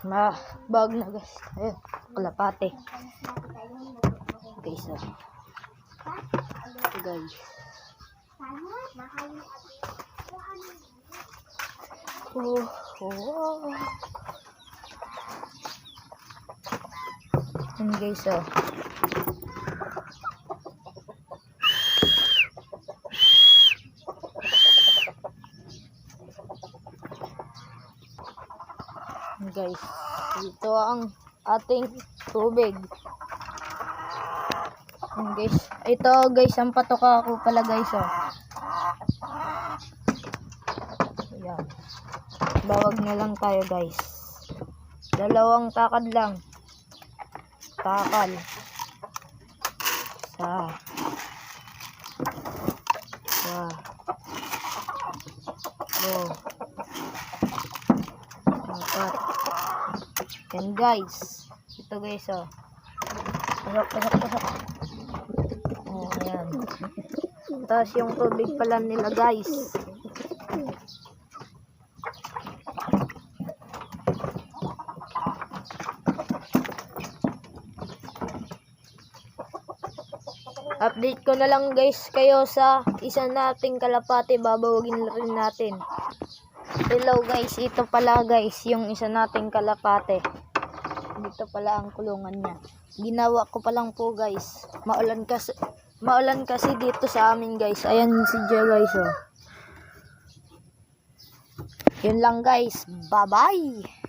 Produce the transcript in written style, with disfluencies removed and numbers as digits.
Bag na guys. Ayun, kalapate. Okay, so. Guys. Yan guys, so. Guys, ito ang ating tubig. Guys, ito guys, ang patoka ko pala guys, oh. Ayan. Bawag na lang tayo guys. 2 takad lang. Takal. Yan guys. Ito guys, oh. Pasok. Oh, ayan. Tapos yung tubig pala nila guys. Update ko na lang guys kayo sa isa nating kalapate, babawagin rin natin. Hello guys, ito pala guys yung isa nating kalapate. Dito pala ang kulungan niya. Ginawa ko pa lang po guys. Maulan kasi dito sa amin guys. Ayan si Joe guys, oh. Yun lang guys. Bye bye.